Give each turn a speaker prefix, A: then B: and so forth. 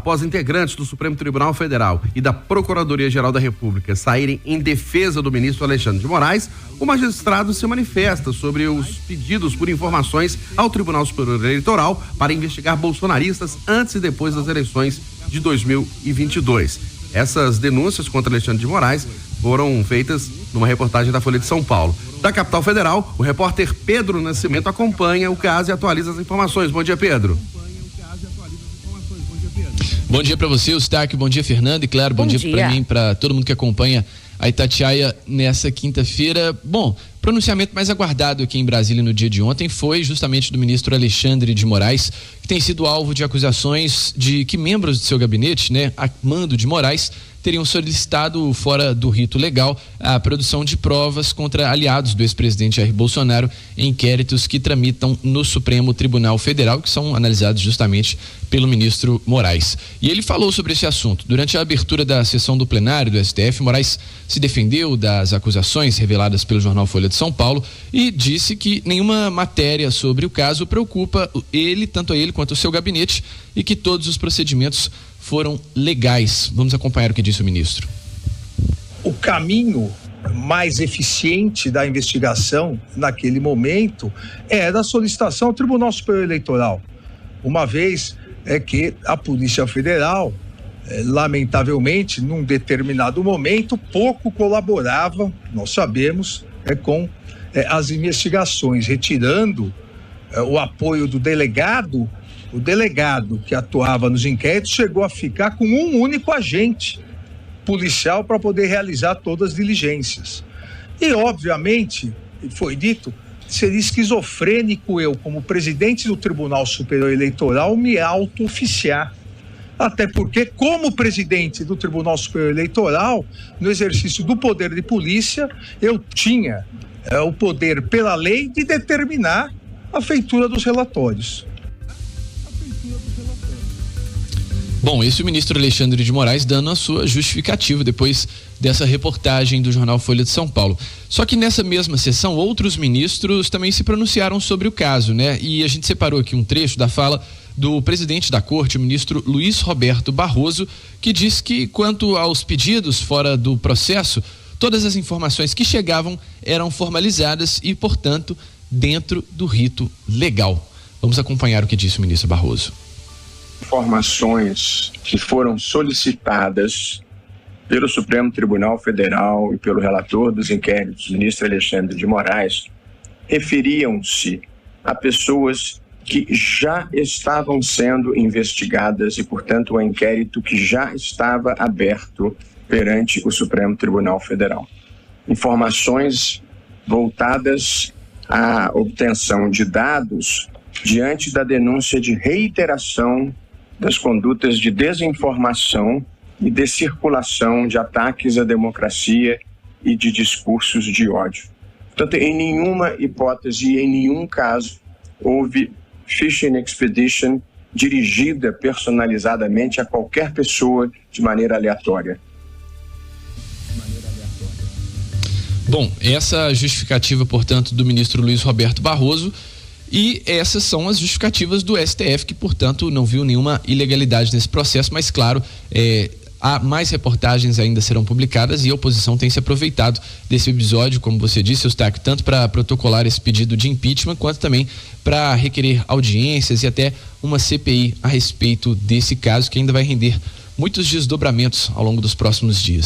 A: Após integrantes do Supremo Tribunal Federal e da Procuradoria-Geral da República saírem em defesa do ministro Alexandre de Moraes, o magistrado se manifesta sobre os pedidos por informações ao Tribunal Superior Eleitoral para investigar bolsonaristas antes e depois das eleições de 2022. Essas denúncias contra Alexandre de Moraes foram feitas numa reportagem da Folha de São Paulo. Da capital federal, o repórter Pedro Nascimento acompanha o caso e atualiza as informações. Bom dia, Pedro.
B: Bom dia para você, Eustáquio. Bom dia, Fernando. E claro, bom dia para mim, para todo mundo que acompanha a Itatiaia nessa quinta-feira. Bom, pronunciamento mais aguardado aqui em Brasília no dia de ontem foi justamente do ministro Alexandre de Moraes, que tem sido alvo de acusações de que membros de seu gabinete, a mando de Moraes, teriam solicitado, fora do rito legal, a produção de provas contra aliados do ex-presidente Jair Bolsonaro em inquéritos que tramitam no Supremo Tribunal Federal, que são analisados justamente pelo ministro Moraes. E ele falou sobre esse assunto. Durante a abertura da sessão do plenário do STF, Moraes se defendeu das acusações reveladas pelo jornal Folha de São Paulo e disse que nenhuma matéria sobre o caso preocupa ele, tanto a ele quanto o seu gabinete, e que todos os procedimentos foram legais. Vamos acompanhar o que disse o ministro.
C: O caminho mais eficiente da investigação naquele momento era a solicitação ao Tribunal Superior Eleitoral, uma vez que a Polícia Federal, lamentavelmente, num determinado momento, pouco colaborava, nós sabemos, com as investigações, retirando o apoio do delegado. O delegado que atuava nos inquéritos chegou a ficar com um único agente policial para poder realizar todas as diligências. E, obviamente, foi dito, seria esquizofrênico eu, como presidente do Tribunal Superior Eleitoral, me auto-oficiar. Até porque, como presidente do Tribunal Superior Eleitoral, no exercício do poder de polícia, eu tinha o poder pela lei de determinar a feitura dos relatórios.
B: Bom, esse é o ministro Alexandre de Moraes dando a sua justificativa depois dessa reportagem do jornal Folha de São Paulo. Só que nessa mesma sessão, outros ministros também se pronunciaram sobre o caso, E a gente separou aqui um trecho da fala do presidente da Corte, o ministro Luiz Roberto Barroso, que diz que, quanto aos pedidos fora do processo, todas as informações que chegavam eram formalizadas e, portanto, dentro do rito legal. Vamos acompanhar o que disse o ministro Barroso.
D: Informações que foram solicitadas pelo Supremo Tribunal Federal e pelo relator dos inquéritos, ministro Alexandre de Moraes, referiam-se a pessoas que já estavam sendo investigadas e, portanto, o inquérito que já estava aberto perante o Supremo Tribunal Federal. Informações voltadas à obtenção de dados diante da denúncia de reiteração das condutas de desinformação e de circulação de ataques à democracia e de discursos de ódio. Portanto, em nenhuma hipótese e em nenhum caso houve fishing expedition dirigida personalizadamente a qualquer pessoa de maneira aleatória.
B: Bom, essa justificativa, portanto, do ministro Luiz Roberto Barroso. E essas são as justificativas do STF, que, portanto, não viu nenhuma ilegalidade nesse processo, mas, claro, há mais reportagens ainda serão publicadas e a oposição tem se aproveitado desse episódio, como você disse, Eustáquio, tanto para protocolar esse pedido de impeachment, quanto também para requerer audiências e até uma CPI a respeito desse caso, que ainda vai render muitos desdobramentos ao longo dos próximos dias.